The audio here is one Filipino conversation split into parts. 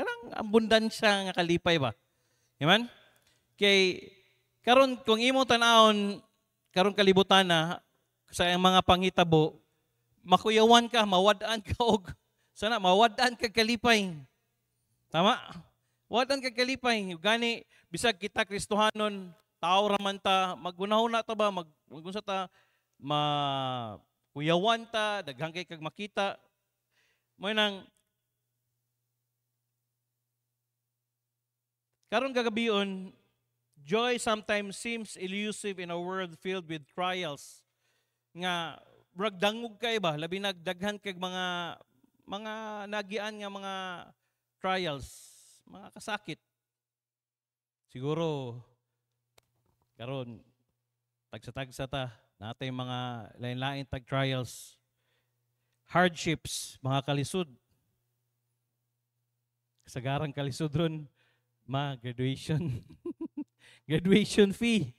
Kanang abundansya nga kalipay ba? Amen? Kay karon kung imo tan-awon karon kalibutan na sa mga panghitabo, makuyawan ka, mawad-an ka og sana mawad-an ka kalipay. Tama? Wad-an ka kalipay. Gani bisag kita Kristohanon, tao ra man ta, magunahon ta ba magunsa ta kuyawan ta, daghang kay kag makita. Mo nang karon kagabion, joy sometimes seems elusive in a world filled with trials. Nga ragdangog kay ba labi nagdaghan kag mga nagian nga mga trials, mga kasakit. Siguro karon tagsa-tagsa ta natay mga lain-lain tag trials, hardships, mga kalisod. Kasagarang kalisod ron, graduation. Graduation fee.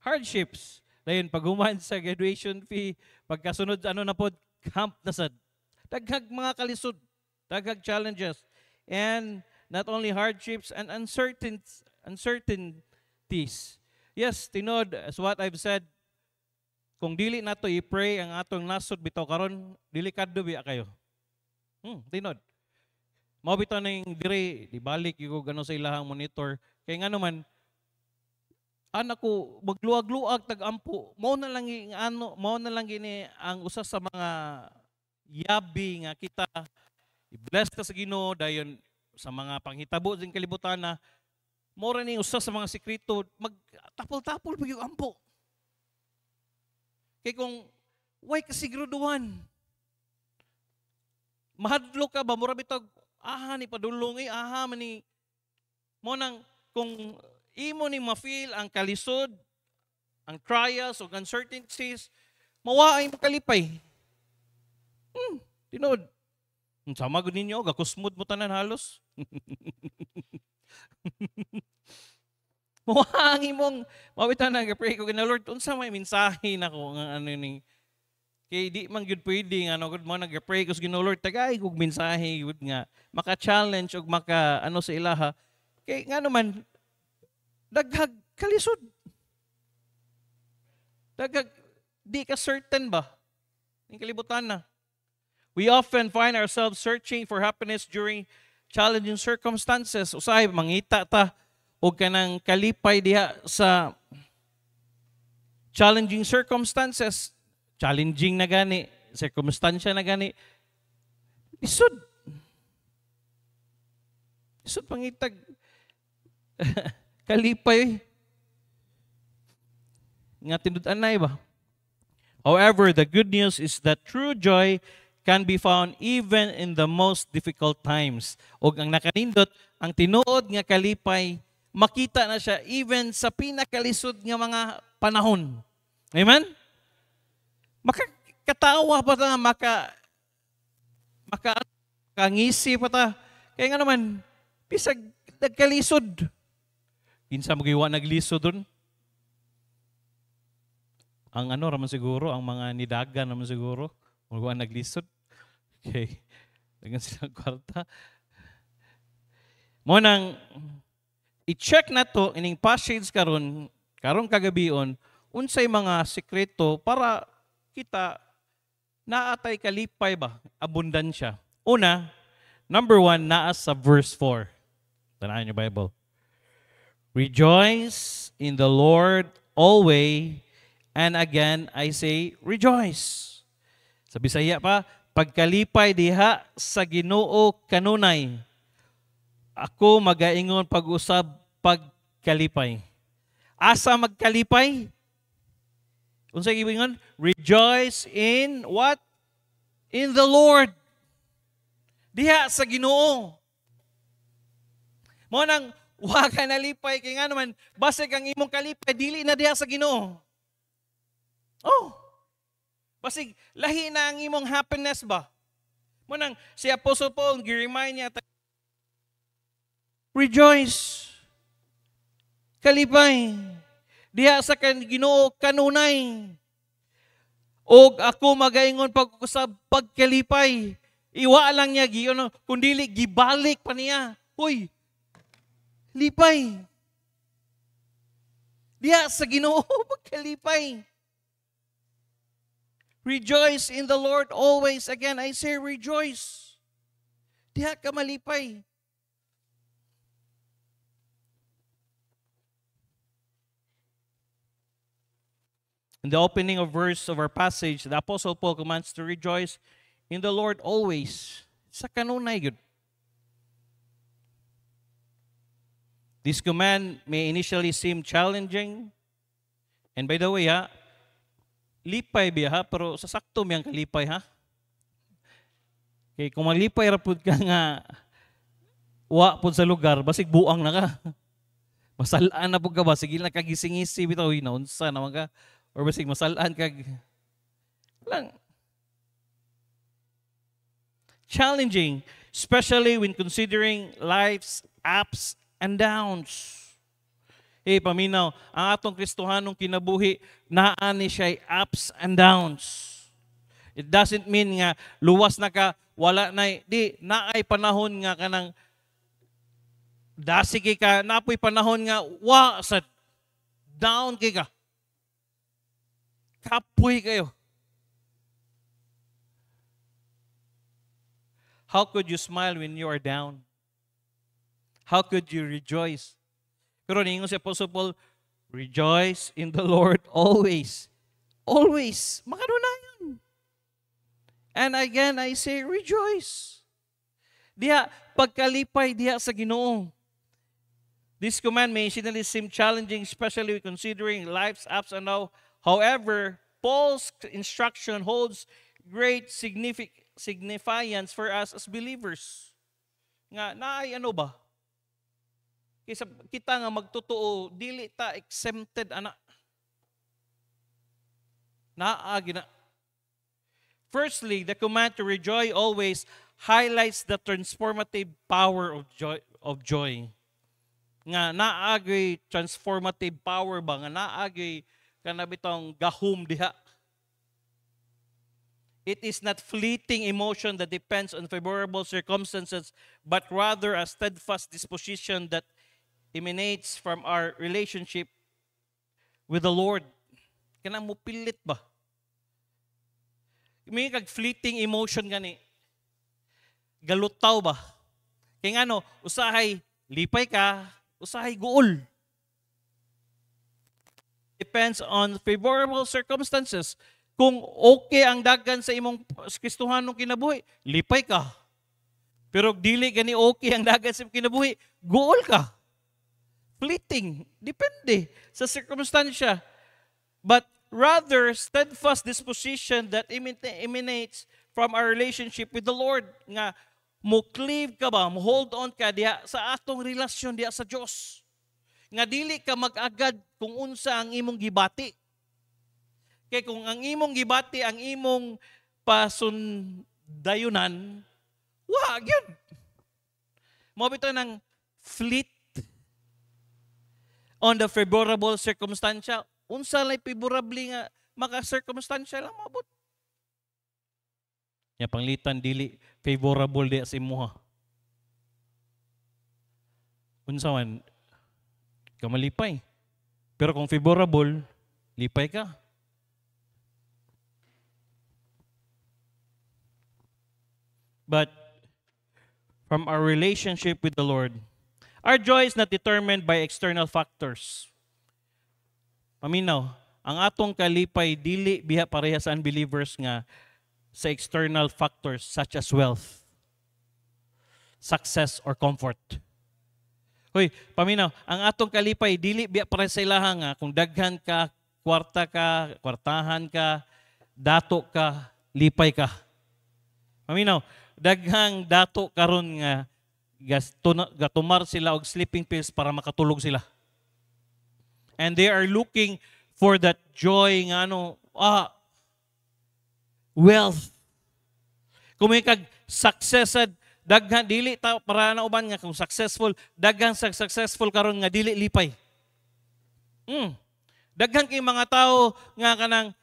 Hardships. Dayon paghuman sa graduation fee, pagkasunod ano na pod, camp na sad. Daghag mga kalisod, daghag challenges. And not only hardships and uncertainties. Yes, tinod, as what I've said, kung dili nato i-pray ang atong nasod bitaw karon, delikado biya kayo. Tinod. Mao bitaw ning dire, dibalik yung gano sa ilahang monitor. Kay nga naman, anak ko magluag-luag tag-ampo. Mao na lang gini ang usa sa mga yabi nga kita i-bless ta sa Ginoo dayon sa mga panghitabo din kalibutan na mora ni usa sa mga sekreto magtapol-tapol pag yung ampo. Kay kung way kasiguraduhan, mahadlo ka ba mura bitag ni padulong man ni mo nang kung imo ni ma-feel ang kalisod, ang trials o uncertainties, mawaay mo kalipay. Tinod. Sama gud ninyo, gakusmod mo tanan halos. Mawaang imong mawitan na pray ko kina Lord unsa may mensahe nako nga ano ning kay di man gyud pwede nga gud mo nag-pray ko sa Ginoo Lord tagay kog mensahe gud nga maka-challenge ug maka ano sa ilaha kay nga naman daghag kalisod. Daghag di ka certain ba ning kalibutan na. We often find ourselves searching for happiness during challenging circumstances. Usahay mangita ta og kanang kalipay diha sa challenging circumstances. Challenging na gani, circumstansya na gani. Isud pangitag kalipay nga tinud-anay ba? However, the good news is that true joy can be found even in the most difficult times. Og ang nakanindot, ang tinuod nga kalipay, makita na siya even sa pinakalisod nga mga panahon. Amen? Makakatawa pa ta, makangisi pa ta. Kaya nga naman, bisag nagkalisod. Kinsa magiwa naglisod dun? Ang ano raman siguro, ang mga nidagan raman siguro. Magawa naglisod. Okay. Dengan silang kwarta. Mo nang i-check na to ining passage karong kagabion unsay mga sekreto para kita naatay kalipay ba abundansya. Una, number 1 naa sa verse 4. Tanahan niyo Bible. Rejoice in the Lord always, and again I say rejoice. Sa Bisaya pa, pagkalipay diha sa Ginoo kanunay. Ako magaingon pag-usab pagkalipay. Asa magkalipay? Unsay giingon? Rejoice in what? In the Lord. Diha sa Ginoo. Mo nang wa ka nalipay kay nga naman base kang imong kalipay dili na diha sa Ginoo. Basig lahi na ang imong happiness ba? Mo nang si Apostle Paul gi-remind niya rejoice. Kalipay. Diha sa Ginoo kanunay. Og ako magaingon pag-usab pagkalipay. Iwa lang niya, kundili, gibalik pa niya. Hoy, lipay. Diya sa Ginoo, magkalipay. Rejoice in the Lord always. Again, I say rejoice. Diya ka malipay. In the opening of verse of our passage, the Apostle Paul commands to rejoice in the Lord always. Sa kanunay yun. This command may initially seem challenging. And by the way, lipay biya pero sasakto miyang kalipay Okay, kung malipay rapod ka nga, wa po sa lugar, basig buang na ka. Masalaan na po ka ba? Sige na kagising-isi, bitaw, naunsa naman ka. Or basig masalaan ka. Lang. Challenging, especially when considering life's ups and downs. Paminaw, ang atong Kristohanong kinabuhi, naani siya ups and downs. It doesn't mean nga, luwas na ka, wala na, di, naay panahon nga kanang, dasig ka, napoy panahon nga, sa down ka. Kapoy kayo. How could you smile when you are down? How could you rejoice? Pero ningon si Apostle Paul, rejoice in the Lord always. Always. Makadunayan. And again, I say, rejoice. Diya, pagkalipay diya sa Ginoo. This command may initially seem challenging, especially considering life's ups and downs. However, Paul's instruction holds great significance for us as believers. Nga, naay ano ba? Kaysa kita nga magtotoo, dili ta exempted, anak. Naagi na. Firstly, the command to rejoice always highlights the transformative power of joy. Nga naagi transformative power ba? Nga naagi kanabitong gahum diha. It is not fleeting emotion that depends on favorable circumstances, but rather a steadfast disposition that emanates from our relationship with the Lord. Kanang mo pilit ba? May kag fleeting emotion gani. Galutaw ba? Kaya nga no, usahay lipay ka, usahay guol. Depends on favorable circumstances. Kung okay ang dagan sa imong Kristohanong kinabuhi, lipay ka. Pero dili gani okay ang dagan sa imong kinabuhi, guol ka. Fleeting. Depende sa circumstansya. But rather, steadfast disposition that emanates from our relationship with the Lord. Nga, mo cleave ka ba, mo hold on ka diha sa atong relasyon diha sa Diyos. Nga dili ka mag-agad kung unsa ang imong gibati. Kaya kung ang imong gibati, ang imong pasundayunan, wag yun. Mabito ng fleet on the favorable circumstantial. Unsa lay favorable nga maka-circumstantial lang mabot. Ya panglitan dili favorable di sa imuha. Unsa man ka malipay. Pero kung favorable, lipay ka. But from our relationship with the Lord, our joy is not determined by external factors. Paminaw, ang atong kalipay dili biha pareha sa unbelievers nga sa external factors such as wealth, success, or comfort. Hoy, paminaw, ang atong kalipay dili biya pareha sa ilaha nga kung daghan ka, kwartahan ka, dato ka, lipay ka. Paminaw, daghang dato karon nga gatumar sila og sleeping pills para makatulog sila. And they are looking for that joy nga wealth. Kung may kag success daghan dili ta para na uban nga kung successful, daghan sa successful karon nga dili lipay. Daghan kay mga tao nga kanang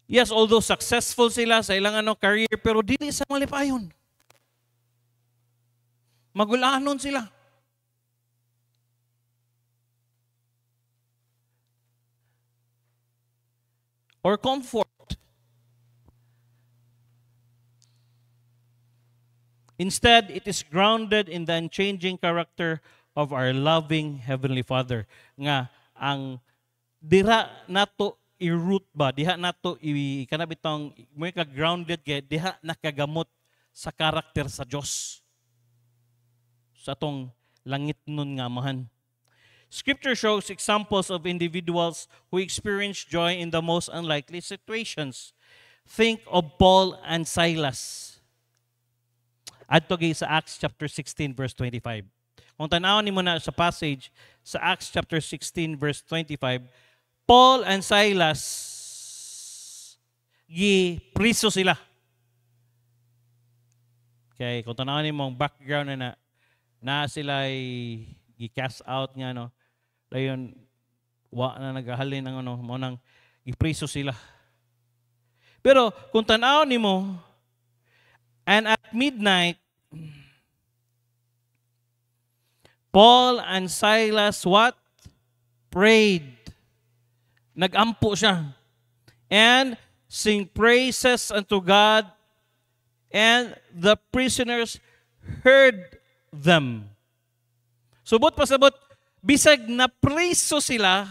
Yes, although successful sila sa ilang career, pero dili sa malipayon. Magulanon sila. Or comfort. Instead, it is grounded in the unchanging character of our loving Heavenly Father. Nga, ang dira nato i-root ba, diha nato kanabitong may ka-grounded kay diha nakagamot sa karakter sa Dios. Sa atong langit nun nga amahan. Scripture shows examples of individuals who experience joy in the most unlikely situations. Think of Paul and Silas. Adto sa Acts chapter 16 verse 25. Kung tanawon nimo na sa passage sa Acts chapter 16 verse 25, Paul and Silas gipriso sila. Okay, kung tanawon nimo ang background na sila ay gi-cast out nga no. Dayon wa na nagahalin ang mo nang gipriso sila. Pero kung tanawon nimo, and at midnight, Paul and Silas what? Prayed. Nagampo siya. And sing praises unto God, and the prisoners heard them. Subot pasabot, bisag na priso sila,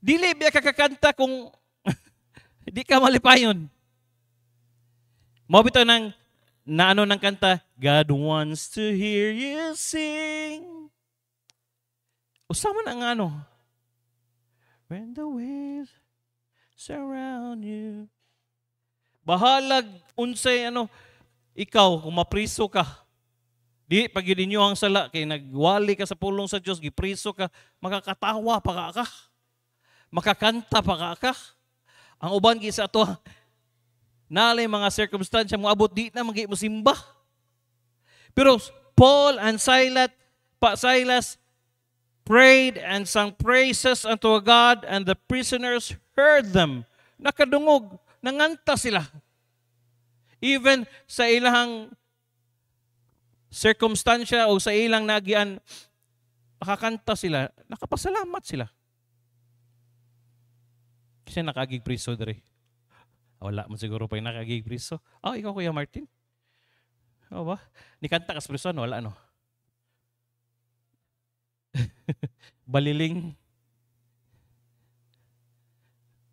dili biya kakakanta kung di ka malipayon. Mabito ng ng kanta, God wants to hear you sing. Usama na ang when the waves surround you. Bahalag unsay ikaw kung mapriso ka. Di pag yun ninyo ang sala kay nagwali ka sa pulong sa Dios, gipriso ka, makakatawa pa ka. Makakanta pa ka. Ang uban gisa ato nalay mga circumstansya mo abot di na magi mo simba. Pero Paul and Silas prayed and sang praises unto God, and the prisoners heard them. Nakadungog, nanganta sila. Even sa ilang circumstansya o sa ilang nagian, nakakanta sila, nakapasalamat sila. Kasi nakagig priso dere. Wala mo siguro pa yung nakagig priso. Ikaw Kuya Martin? O ba? Ni kanta kas priso, wala Baliling.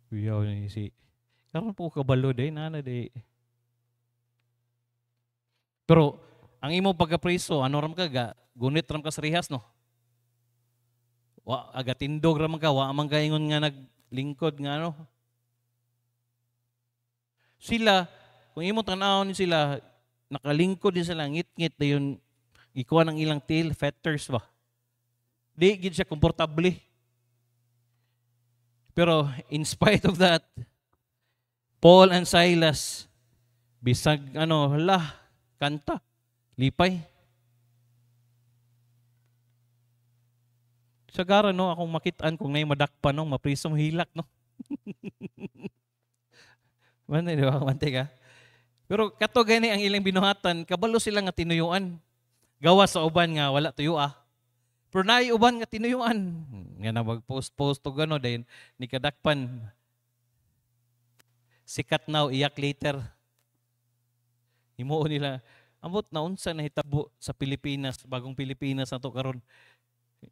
Kuya ni si. Karon po kabalo day nana day. Pero ang imo pagka-priso, ram ka ga? Gunit ram ka sa rihas no? Aga tindog ram ka, wa man kaingon nga naglingkod nga Sila, kung imo tanawon sila, nakalingkod din sila, ngit-ngit na yun, ikuha ng ilang tail, fetters ba? Di, gid siya komportable. Pero, in spite of that, Paul and Silas, bisag, kanta, lipay. Sagara, akong makitaan kung na'y madakpan, maprisong hilak, Mante, di ba? Mante ka. Pero kato gani ang ilang binuhatan, kabalo sila nga tinuyuan. Gawa sa uban nga wala tuyo Pero naay uban nga tinuyuan. Nga na mag-post-post to gano dahil ni kadakpan. Sikat now, iyak later. Himuon nila. Amot na unsa na hitabo sa Pilipinas, bagong Pilipinas na to karon.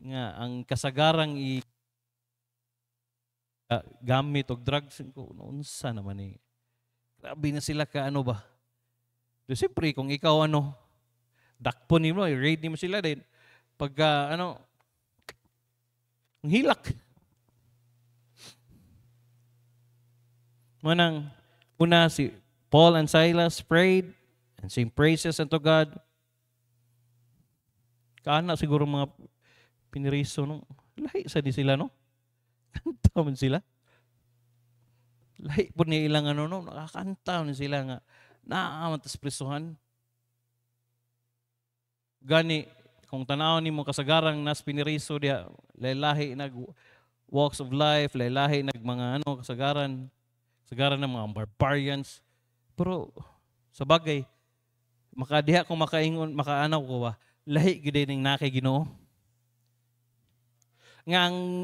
Nga ang kasagarang gamit og drugs ko unsa naman Grabe na sila ka ba? So, siyempre, kung ikaw dakpon mo, i-raid mo sila din. Pagka ang hilak. Manang, una si Paul and Silas prayed and sing praises unto God. Kaana siguro mga piniriso, lahi sa di sila, Kanta man sila. Lahi po niya ilang nakakanta na sila nga naamantas prisuhan. Gani, kung tanaw ni mo kasagarang nas piniriso diya, lahi walks of life, lahi-lahi nag mga kasagaran ng mga barbarians. Pero sa bagay, makadiha kung makaingon, makaanaw ko ba, lahi gid ning nakay Ginoo. Nga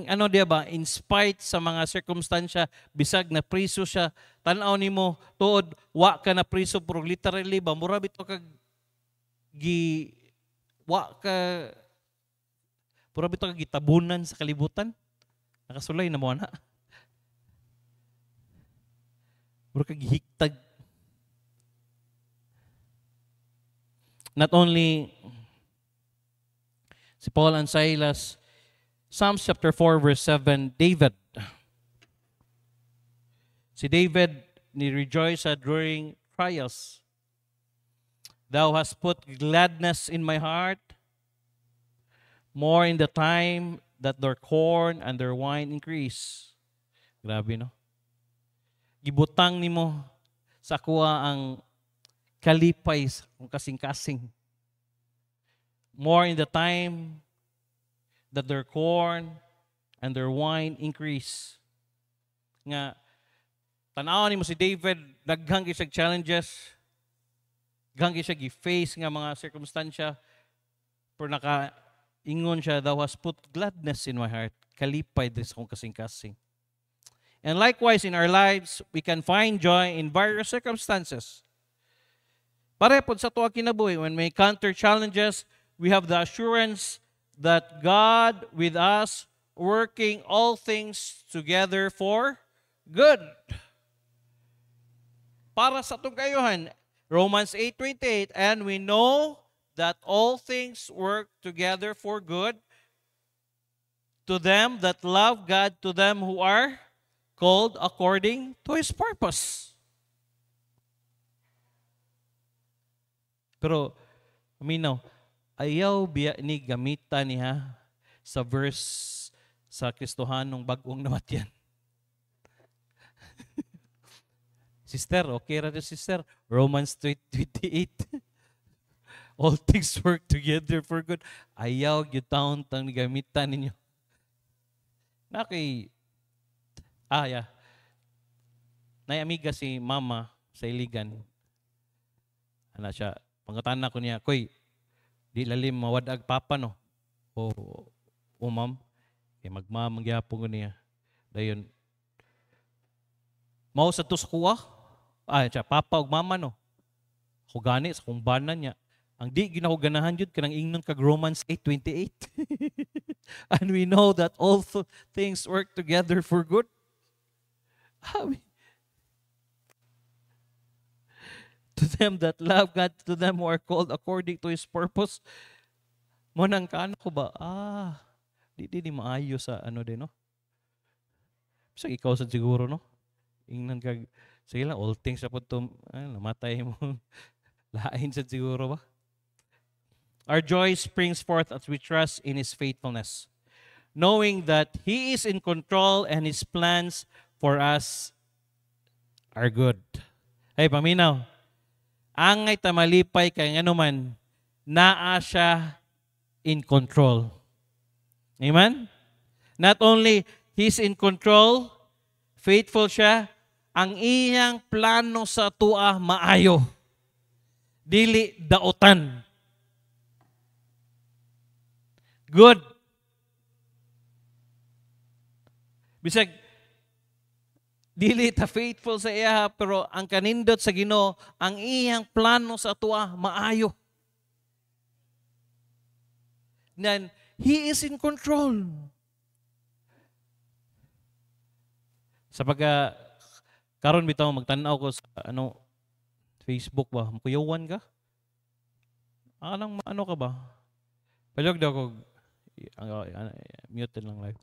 ang diya ba, in spite sa mga circumstansya, bisag na priso siya, tanaw nimo tuod wa ka na priso, pero literally ba mura bitaw kag gi wa ka mura bitaw kag gitabunan sa kalibutan. Nakasulay na mo na. Mura kag gihiktag. Not only si Paul and Silas, Psalms chapter 4 verse 7, David. Si David ni rejoice during trials. Thou hast put gladness in my heart, more in the time that their corn and their wine increase. Grabe, no? Gibutang nimo sa kuha ang kalipay sa kasing-kasing. More in the time that their corn and their wine increase. Nga, tanawan nimo si David, daghang siya challenges, daghang siya gi-face nga mga circumstansya, pero ingon siya, thou hast put gladness in my heart, kalipay din sa kong kasing-kasing. And likewise, in our lives, we can find joy in various circumstances. Parepod sa tuwa kinabuhi, when we encounter challenges, we have the assurance that God with us working all things together for good. Para sa itong kayuhan, Romans 8:28, and we know that all things work together for good to them that love God, to them who are called according to His purpose. Pero, aminaw, ayaw biya ni gamitan niya sa verse sa Kristohanong bagong namatyan. Sister, okay ra sister. Romans 3:28. All things work together for good. Ayaw gyud tang gamitan ninyo. Yeah. Nay amiga si mama sa Iligan. Ana siya, pangutana ko niya, "Koy, di lalim mawadag papa no?" O ma'am, magmamang gyapon ko niya. Dayon, mao sa tus kuha, siya, papa ug mama no. Ako gani sa kung banan niya. Ang di ginahuganahan jud kanang ingnon kag Romans 8:28. And we know that all things work together for good. To them that love God, to them who are called according to His purpose. Manang kaano ko ba? Di maayo sa din, no? Bisag ikaw sa siguro, no? Ingnan kag, sige lang, all things sa puto, namatay mo. Lain sa siguro ba? Our joy springs forth as we trust in His faithfulness, knowing that He is in control and His plans for us are good. Hey, paminaw. Angay tamalipay kay nganuman, naa siya in control. Amen? Not only He's in control, faithful siya, ang iyang plano sa tua maayo. Dili daotan. Good. Bisag, dili ta faithful sa iya, pero ang kanindot sa Ginoo, ang iyang plano sa tua maayo. Then, He is in control. Sa karon bitaw magtan-aw ko sa Facebook ba, makuyawan ka? Anong ka ba? Palog daw ko mute lang live.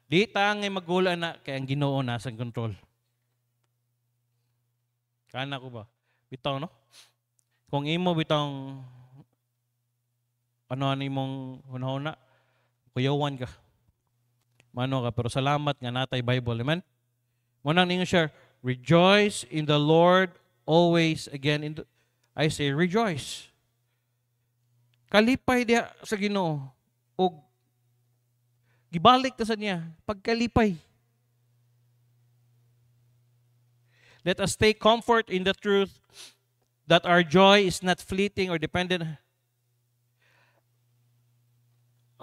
Di ta ngay magula na kay ang Ginoo nasa control. Kana ko ba? Bitaw no? Kung imo bitang ano imong hunahuna, kuyawan ka. Mano ka pero salamat nga natay Bible. Amen. Mo nang ninyo share, rejoice in the Lord always. Again I say rejoice. Kalipay diha sa Ginoo og gibalik ta sa niya pagkalipay. Let us take comfort in the truth that our joy is not fleeting or dependent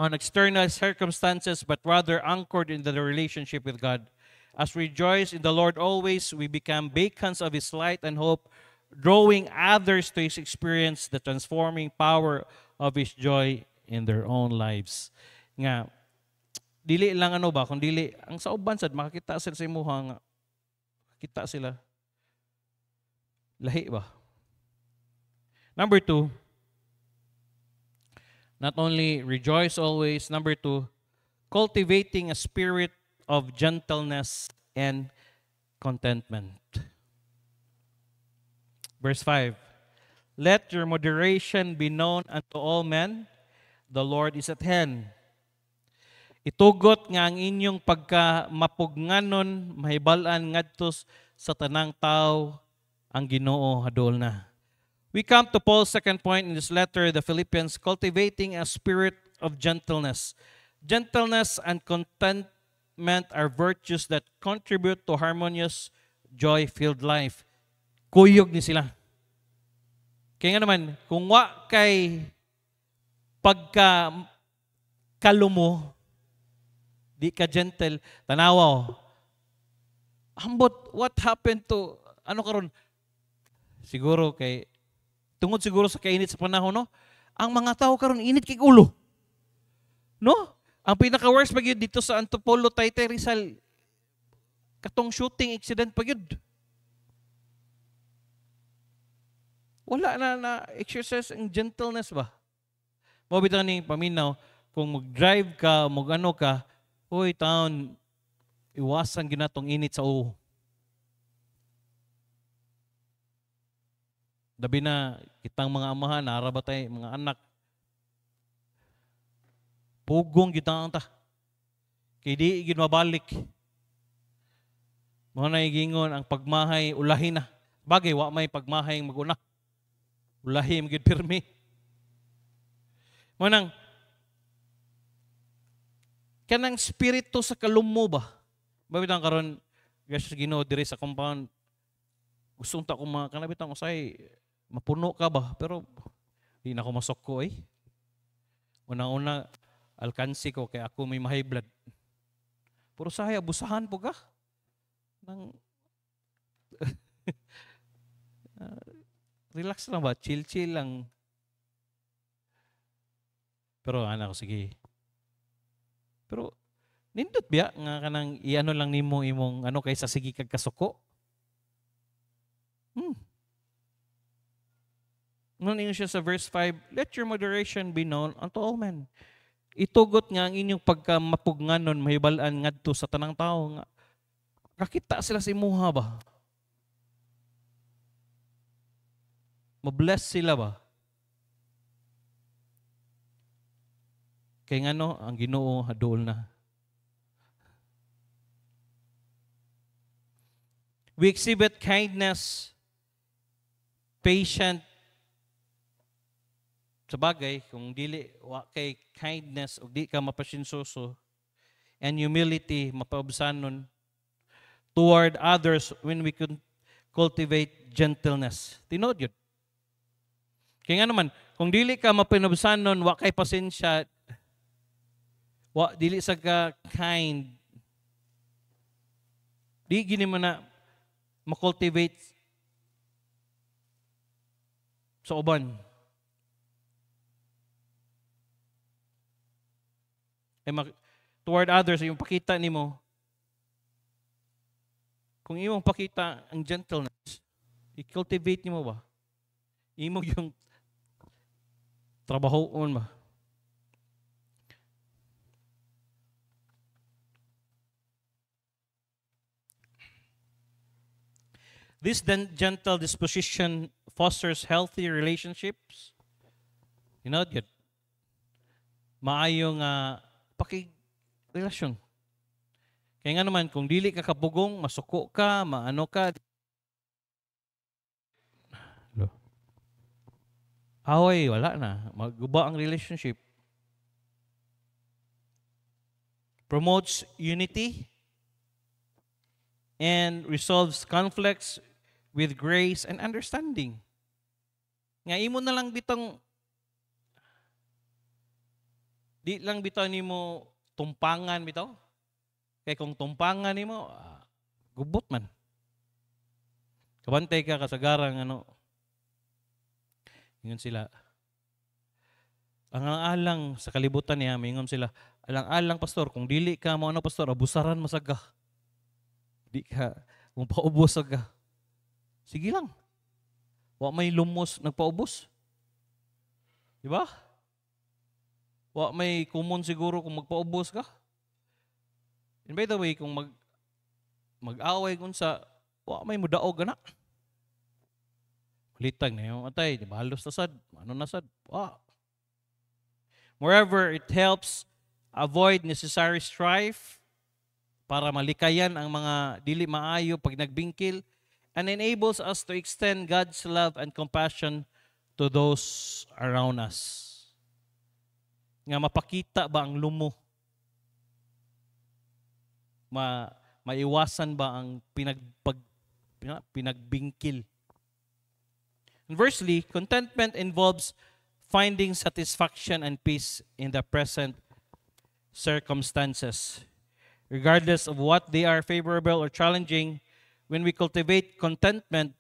on external circumstances, but rather anchored in the relationship with God. As we rejoice in the Lord always, we become beacons of His light and hope, drawing others to His experience the transforming power of His joy in their own lives. Nga, dili lang ano ba, kung dili, ang sa uban sad, makakita sila sa imuha nga, kita sila. Lahi ba? Number 2, not only rejoice always. Number 2, cultivating a spirit of gentleness and contentment. Verse 5, let your moderation be known unto all men. The Lord is at hand. Itugot nga ang inyong pagkamapugnanon, mahibalan ngadto sa tanang tao, ang Ginoo hadol na. We come to Paul's second point in this letter, the Philippians, cultivating a spirit of gentleness. Gentleness and contentment are virtues that contribute to harmonious, joy-filled life. Kuyog ni sila. Kaya nga naman, kung wa kay pagka kalumo, di ka gentle, tanawaw. Ambot, what happened to, ano karon? Siguro kay tungod siguro sa kainit sa panahon, no? Ang mga tao karon init kay ulo. No? Ang pinaka-worst pa gyud dito sa Antipolo, Taytay, Rizal, katong shooting accident pa gyud. Wala na exercise ang gentleness ba? Mo bitaw ning paminaw, kung mag-drive ka, mag-ano ka, hoy taon, iwasan ginatong init sa ulo. Dabi na kitang mga amahan, narabatay, mga anak. Pugong kitang ta. Kaya di ginmabalik. Mga naigingon, ang pagmahay, ulahin na. Bagay, wa may pagmahay maguna. Ulahi, magid pirmi. Manang, kanang spirito sa kalumo ba? Babitang karon, gasya Ginoo diri sa compound, gustong ta kung mga kanabitang usay, mapuno ka ba? Pero di na ako masokko eh. Una-una, alkansi ko kaya ako may high blood. Puro sahay, abusahan po ka. Nang relax lang ba? Chill-chill lang. Pero anak ko, sige. Pero nindot biya nga kanang iano lang nimo imong ano kaysa sige kag kasuko. Ngunit siya sa verse 5, let your moderation be known unto all men. Itugot nga ang inyong pagkamapugnanon, mahibalaan ngadto sa tanang tao nga. Kakita sila sa imuha ba? Mabless sila ba? Kaya nga no, ang Ginoo hadol na. We exhibit kindness, patient, sa bagay, kung dili wa kay kindness o di ka mapasinsuso, and humility, mapaubsanon toward others when we cultivate gentleness. Tinod yun. Kaya nga naman, kung dili ka mapinubsanon, wa kay pasensya, wa dili sa ka kind, di gini mo na makultivate sa uban. Toward others, yung pakita nimo, kung imong pakita ang gentleness, i-cultivate nimo ba? Imo yung trabahoon ba? This gentle disposition fosters healthy relationships. You know, yun, maayong pakirelasyon. Kaya nga naman, kung dili ka kabugong, masuko ka, maano ka, away, wala na. Magguba ang relationship. Promotes unity and resolves conflicts with grace and understanding. Nga imo na lang bitong di lang bitaw nimo tumpangan bitaw. Kay kung tumpangan nimo gubot man. Kabantay ka kasagarang ano. Ingon sila. Ang alang sa kalibutan niya, mingon sila, alang-alang pastor, kung dili ka mo ano pastor, abusaran masaga. Di ka, kung paubos ka. Sige lang. Wa may lumos, nagpaubos. Di ba? Wa may common siguro kung magpaubos ka. And by the way, kung mag-away kung sa, wa may mudaog na. Litag na yung atay, di ba? Halos nasad. Ano nasad? Wa. Moreover, it helps avoid necessary strife para malikayan ang mga dili maayo pag nagbingkil and enables us to extend God's love and compassion to those around us. Nga mapakita ba ang lumo? Maiwasan ba ang pinagbingkil? And versely, contentment involves finding satisfaction and peace in the present circumstances. Regardless of what they are, favorable or challenging, when we cultivate contentment,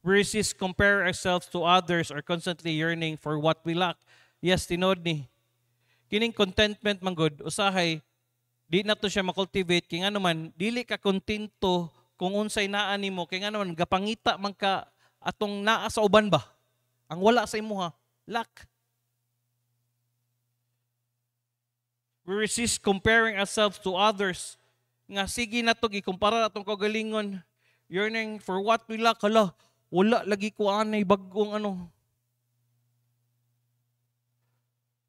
we resist compare ourselves to others or constantly yearning for what we lack. Yes, tinod ni. Kining contentment man good, usahay, di na to siya makultivate, kaya nga naman, dili ka kontento kung unsay naa nimo, kaya nga naman, gapangita man ka atong naa sa uban ba? Ang wala sa imo ha, lack. We resist comparing ourselves to others. Nga sige na to gikumpara atong kagalingon. Yearning for what we lack. Hala, wala lagi ko anay bagong ano.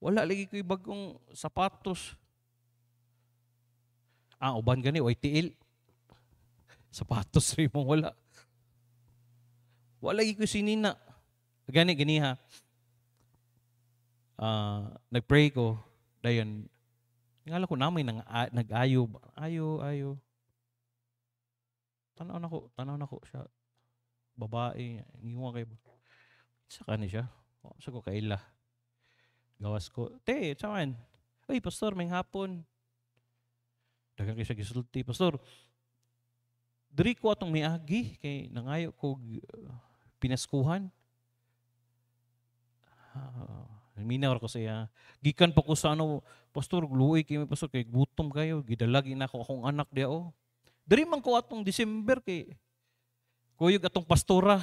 Wala lagi ko bagong sapatos. Uban gani, way tiil. Sapatos rin mong wala. Wala lagi ko sinina. Gani ha. Nagpray ko. Dayon, ngala ko namin nag-ayo. Ayo. Tanaw na ko siya. Babae. Ngiwa kayo. Saka ni siya. Sa ko kaila. Gawas ko. Te, saman. Uy, pastor, may hapon. Dagang kayo siya gisulti. Pastor, diri ko atong miagi. Kay nangayo ko pinaskuhan. Minaw ko siya. Gikan pa ko sa ano, pastor, luoy kayo, pastor, kay gutom kayo. Gidalagi na ako akong anak diya, oh. Dari man ko atong December kay kuyog atong pastora.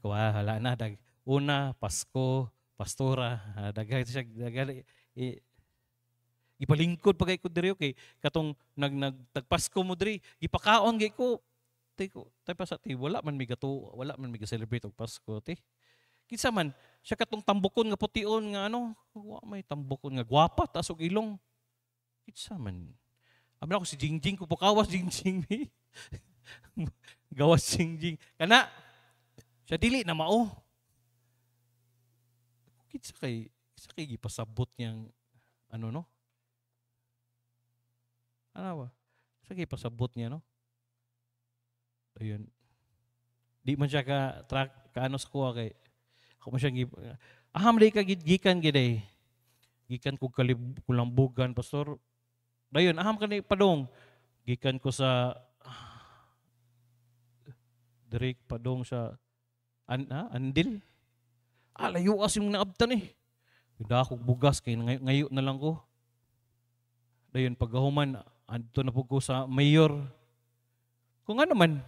Kuha, hala na. Una, Pasko, pastora. Dagay siya, ipalingkod pa kay ko diri, okay. Katong nagtagpasko mo diri, ipakaon kay ko. Tay pa sa ti, wala man mi celebrate og Pasko, ti. Kinsa man, siya katong tambukon nga pution nga ano, may tambukon nga gwapa tas og ilong. Kinsa man. Abi ako si Jingjing ko pakawas Jingjing mi. Gawas Jingjing. Kana siya dili na mao. Kinsa kay gipasabot niyang ano no? Ano ba? Sa gipasabot niya no? Ayun. Di man siya ka ano sa kuha kay ako man siya aham day ka gikan giday. Gikan ko kulambugan pastor. Dayon aham ka ni padong. Gikan ko sa Drake padong sa Andil. Layo as yung naabtan eh. Yuda ako bugas kay ngayo na lang ko. Dayon paggahuman adto na po ko sa mayor. Kung ano man,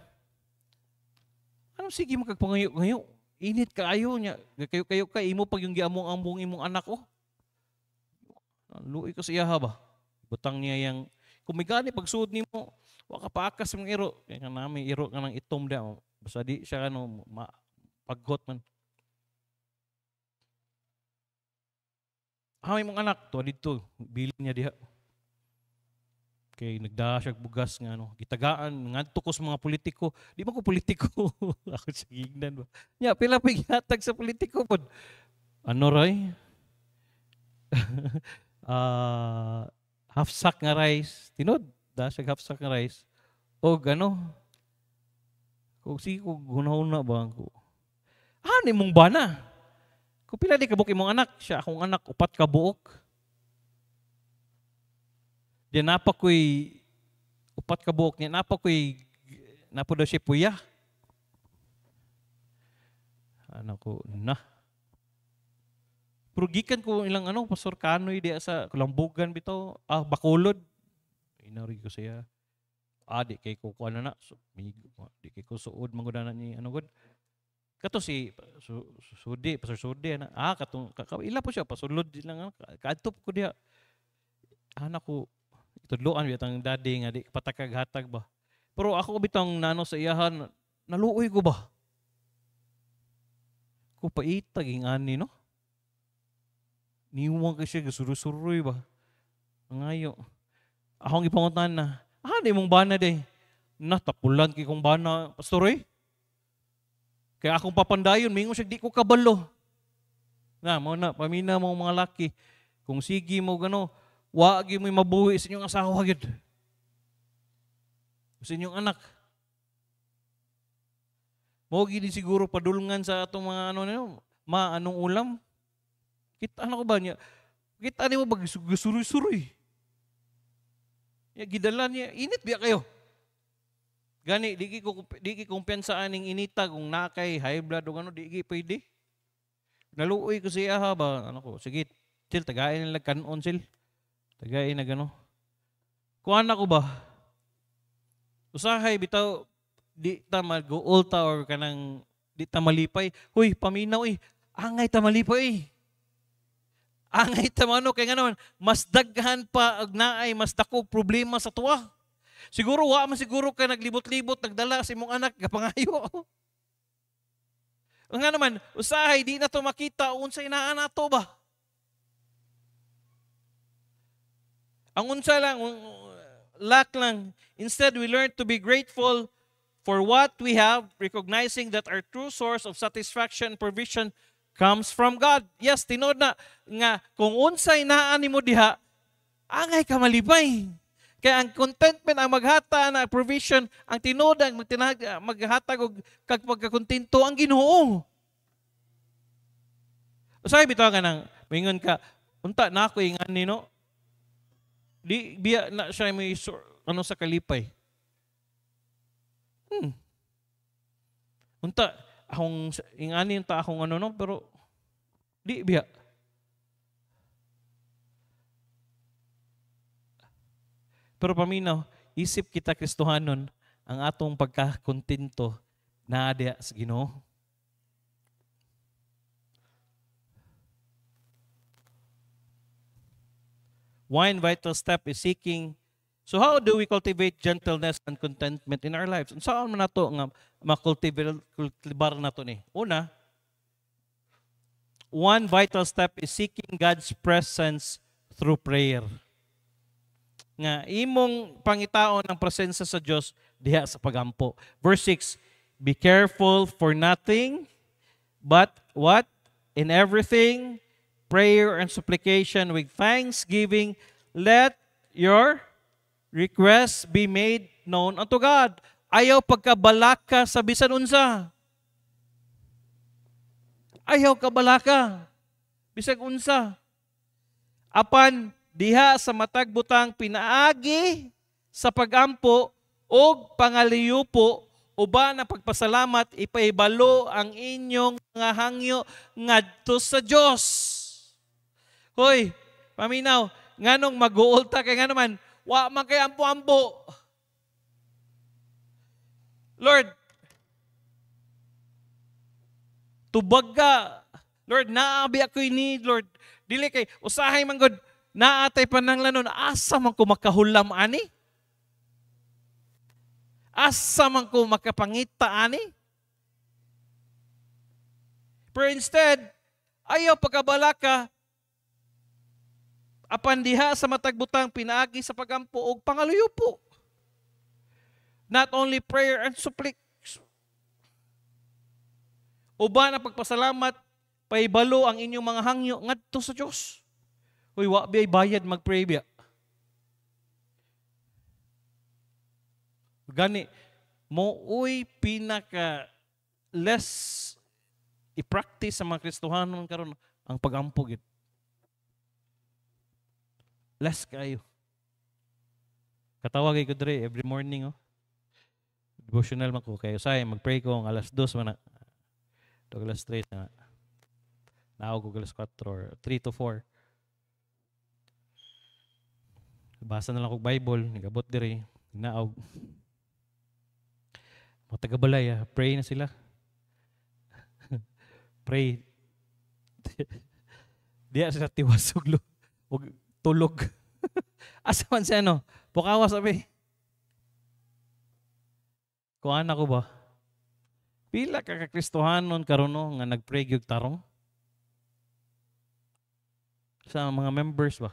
anong sige magkagpangayo-ngayo? Init kaayo niya. Kayo ka, imo pag yung giamong-among imong anak, oh. Luoy ka siya ha ba? Butang niya yung, kung may gani, pagsuod ni mo, Wa ka paakas mong iro. Kaya ka namin iro ka ng itom da. Basta di siya paggot man. May mong anak to dito, bilin niya diha. Kay nagdasag bugas nga gitagaan ngadto ko sa mga politiko. Di man ko politiko. Ako sa gignan ba. Nya pila pa gihatag sa politiko pod. Ano ray? Half sack nga rice. Tinod, dasag half sack nga rice. O gano? Kung sige ko gunahuna ba ko. Ni mong bana? Kung pila di kabuk imong anak, siya akong anak, 4 ka buok. Diyan napa ko'y 4 ka buok niya, napa daw siya puya. Anak ko, Pero gikan ko ilang Pastor Kanoy di sa Kulambugan bitaw, Bacolod. Inari ko siya. Di kay ko na. Di kay ko suod mangudanan ni god. Kato si Sudi, Pastor Sudi na. Ila po siya pasulod lang kaadtop ko diha. Anak ko itudloan bitang daddy nga di patakag-hatag ba. Pero ako bitang nano sa iyahan, naluoy ko ba? Ko paitag ing ani no. Niwang ka siya gasuro-suroy ba. Ngayo. Akong ipangutan na. Di mong bana day. Tapulan ki kong bana, pastor eh. Kaya akong papandayon, mingon siya, di ko kabalo. Pamina mo mga laki. Kung sige mo wagi mo mabuhi sa inyong asawa agad. Sa inyong anak. Mogi din siguro padulungan sa atong mga anong ulam. Kita ko ba niya? Kita ni mo ba gasuroy-suroy? Gidala niya, init biya kayo. Gani, di ki kumpiyansa aning inita kung nakay high blood o di ki pwede. Naluoy ko siya ba, sige, chill, tagain nila kanon sil. Tagain na Kung anak ko ba, usahay bitaw, di ta mag-ulta or kanang di ta malipay. Huy, paminaw angay ta malipay Angay ta kay mas daghan pa ag naay, mas dako problema sa tuwa. Siguro siguro ka naglibot-libot, nagdala sa imong anak, kapangayo. Nga naman, usahay, di na to makita, unsay naa na to ba? Ang unsa lang, lack lang. Instead, we learn to be grateful for what we have, recognizing that our true source of satisfaction and provision comes from God. Yes, tinod na nga, kung unsay naa nimo diha, angay ka malipay. Kaya ang contentment, ang maghata na provision, ang tinodang maghatag og pagkakontento ang Ginoo. Usahay bitaw ka nang mingon ka, unta na ako ingan nino. Di biya na siya may sa kalipay. Unta akong ingani unta akong pero di biya. Pero paminaw, isip kita Kristohanon, ang atong pagkakontento na adya sa Ginoo. One vital step is seeking. So how do we cultivate gentleness and contentment in our lives? And saan man nato nga makultibar nato ni? Una, one vital step is seeking God's presence through prayer. Nga imong pangitaon ang presensya sa Dios diha sa pagampo. Verse 6, be careful for nothing, but what? In everything, prayer and supplication with thanksgiving, let your requests be made known unto God. Ayaw pagkabalaka sa bisan unsa. Ayaw kabalaka. Bisag unsa. Apan diha sa matag butang pinaagi sa pagampo o pangaliyupo uban ang pagpasalamat ipaibalo ang inyong mga hangyo ngadto sa Dios. Hoy, paminaw, nganong mag-uulta kay nga naman, wa man kay ampo-ampo. Lord, tubag ka. Lord, naabi ako'y need, Lord. Dili kay, usahay man God, naatay pananglanon, asa man ko makahulam ani? Asa man ko makapangita ani? Pero instead, ayaw pagkabalaka, apan diha sa matag butang pinaagi sa pagampo og pangaluyo po. Not only prayer and supplic. Uban ang pagpasalamat, paibalo ang inyong mga hangyo ngadto sa Dios. Uy, wa biyay bayad mag-pray biya. Gani, mo uy pinaka less i-practice sa mga Kristohanon karon ang pagampo gid. Less kayo. Katawag ko dre every morning devotional man ko kayo say mag-pray ko ang alas 2 man na. Alas 3 na. Naog ko alas 4 or 3 to 4. Basa na lang kog Bible, nigabot diri, naog. Mga taga-balay, pray na sila. Pray. Diya sila tiwasog o tulog. Asa man siya pukawa sabi. Kuan ako ba? Pila ka Kristohanon karon nga nagpray gyud tarong? Sa mga members ba?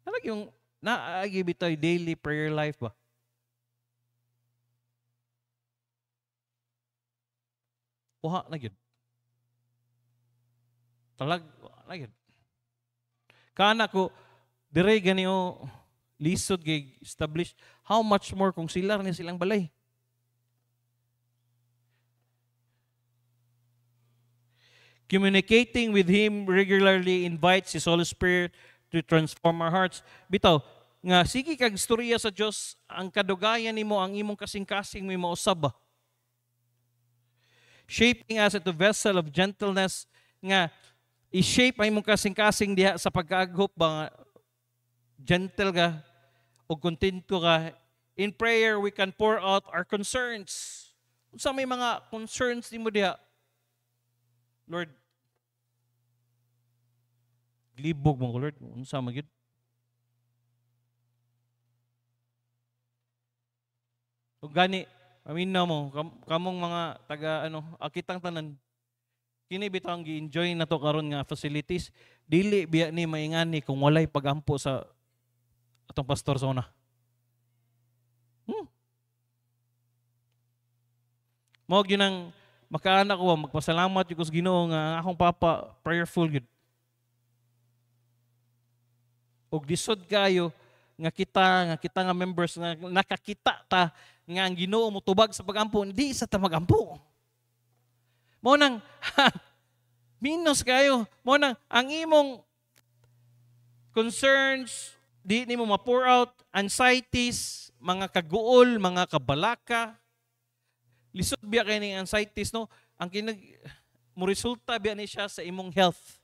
Ano yung naagi bitaw daily prayer life ba? Uha na gyud. Talag na gyud. Kana ko dire gani lisod gig establish how much more kung sila ni silang balay. Communicating with Him regularly invites His Holy Spirit to transform our hearts. Bitaw, nga sige kag istorya sa Dios ang kadugayan nimo ang imong kasing-kasing mo mausab ba? Shaping us into vessel of gentleness nga i-shape ang imong kasing-kasing diha sa pagkaaghop ba nga gentle ka o kontento ka. In prayer we can pour out our concerns. Unsa may mga concerns nimo diha? Lord, libog mo ko, Lord. Unsa magyud? O gani, amin mo, kamong mga taga, akitang tanan, kini bitang gi-enjoy na to karon nga facilities, dili biya ni maingani kung walay pagampo sa atong pastor sa una. Mo ginang makaanak ko magpasalamat yung Ginoo nga akong papa prayerful gud. Og disod kayo nga kita nga members nga nakakita ta nga ang Ginoo motubag sa pagampo, hindi sa ta magampo. Mo nang minus kayo. Mo nang ang imong concerns di nimo ma-pour out, anxieties, mga kaguol, mga kabalaka. Lisod biya kay ning anxieties ang mo resulta biya ni siya sa imong health.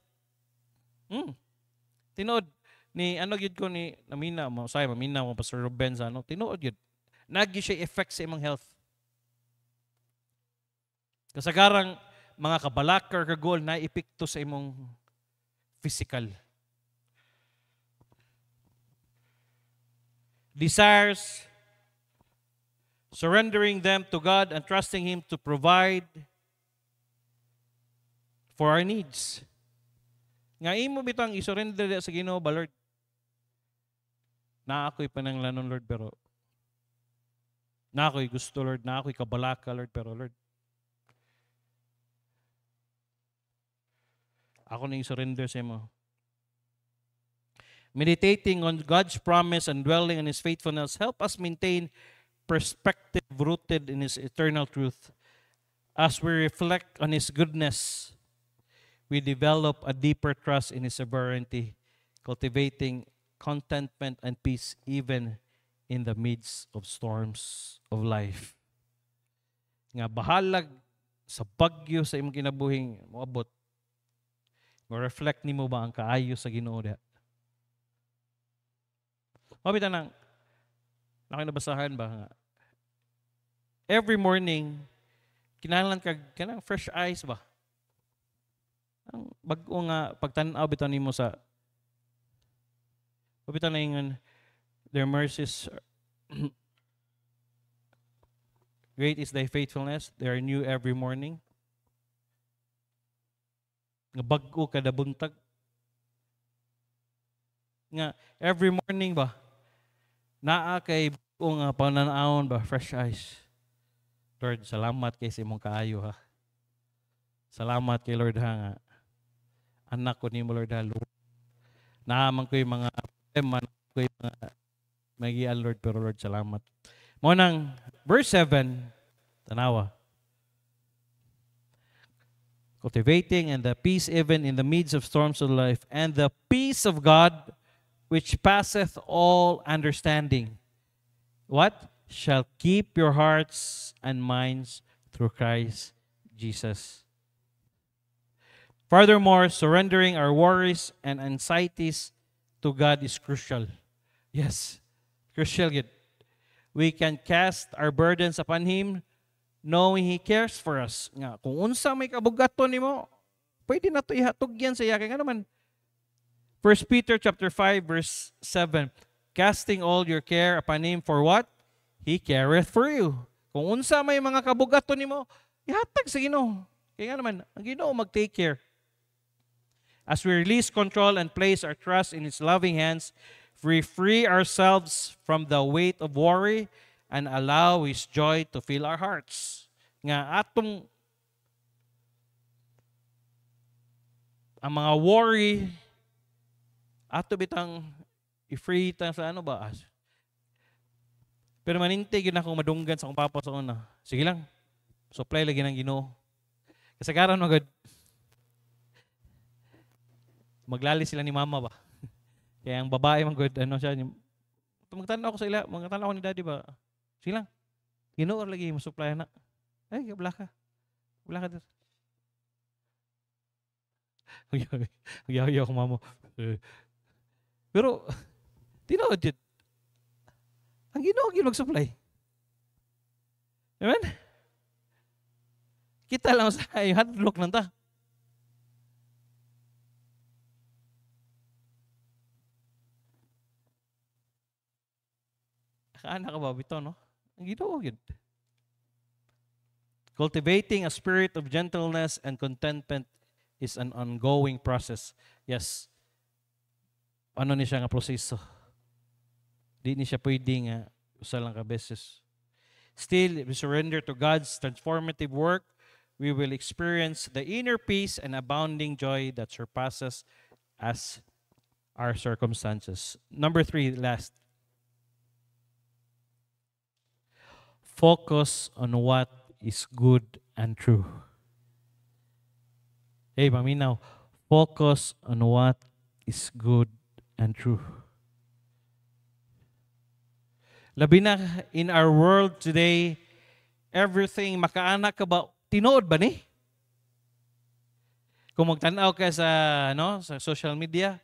Tinod ni gyud ko ni namina mo Pastor Ruben sa tinuod gyud. Nagi siya effect sa imong health. Kasagarang mga kabalaka or kaguol na epekto sa imong physical. Desires, surrendering them to God and trusting Him to provide for our needs. Nga imo bitang isurrender sa Ginoo ba, Lord? Na ako'y pananglanon, Lord, pero na ako'y gusto, Lord, na ako'y kabalaka, Lord, pero Lord, ako na isurrender sa imo. Meditating on God's promise and dwelling on His faithfulness help us maintain perspective rooted in His eternal truth. As we reflect on His goodness, we develop a deeper trust in His sovereignty, cultivating contentment and peace even in the midst of storms of life. Nga bahalag sa bagyo sa imong kinabuhing moabot, ma-reflect nimo ba ang kaayo sa Ginoo diha? Mabita nang nakinabasahan ba nga? Every morning, kinahanglan kag kanang fresh eyes ba? Ang bag-o nga pagtan-aw bitaw nimo sa mabita na ingon their mercies Great is thy faithfulness. They are new every morning. Nga bag-o kada buntag. Nga every morning ba, naa kay bag-o nga pananawon ba, fresh eyes. Lord, salamat kay sa imong kaayo ha. Salamat kay Lord ha nga. Anak ko ni mo Lord ha. Naaman ko yung mga problema, ko yung mga magian Lord, pero Lord, salamat. Mo nang verse 7, tanawa. Cultivating and the peace even in the midst of storms of life, and the peace of God which passeth all understanding. What? Shall keep your hearts and minds through Christ Jesus. Furthermore, surrendering our worries and anxieties to God is crucial. Yes, crucial yun. We can cast our burdens upon Him, knowing He cares for us. Nga, kung unsa may kabugaton nimo, pwede na to ihatog yan sa iya. Kaya nga naman, 1 Peter chapter 5, verse 7, casting all your care upon Him for what? He careth for you. Kung unsa may mga kabugaton nimo, ihatag sa Ginoo. Kaya nga naman, ang Ginoo mag-take care. As we release control and place our trust in His loving hands, we free ourselves from the weight of worry and allow His joy to fill our hearts. Nga atong ang mga worry ato bitang i-free ta sa ano ba? Pero manintig yun akong madunggan sa akong papa sa una. Sige lang, supply lagi ng Ginoo. Kasagaran magad maglali sila ni mama ba? Kaya ang babae man good, ano siya, magtanaw ako sa ila, magtanaw ako ni daddy ba? Sige lang, Ginoo lagi masupply na. Ay, wala ka. Wala ka dito. Nagyayaw ko mama. Pero, tinood yun. Ang Ginoo yun mag-supply. Amen? Kita lang sa hadlock lang ta. Kaanak ka ba bito, no? Ang Ginoo yun. Cultivating a spirit of gentleness and contentment is an ongoing process. Yes. Ano ni siya nga proseso? Di ni siya pwedeng usa lang ka beses. Still, if we surrender to God's transformative work, we will experience the inner peace and abounding joy that surpasses as our circumstances. Number 3, last. Focus on what is good and true. Hey, paminaw. Focus on what is good and true. Labi na in our world today, everything makaanak ka ba? Tinood ba ni? Kung magtanaw ka sa social media,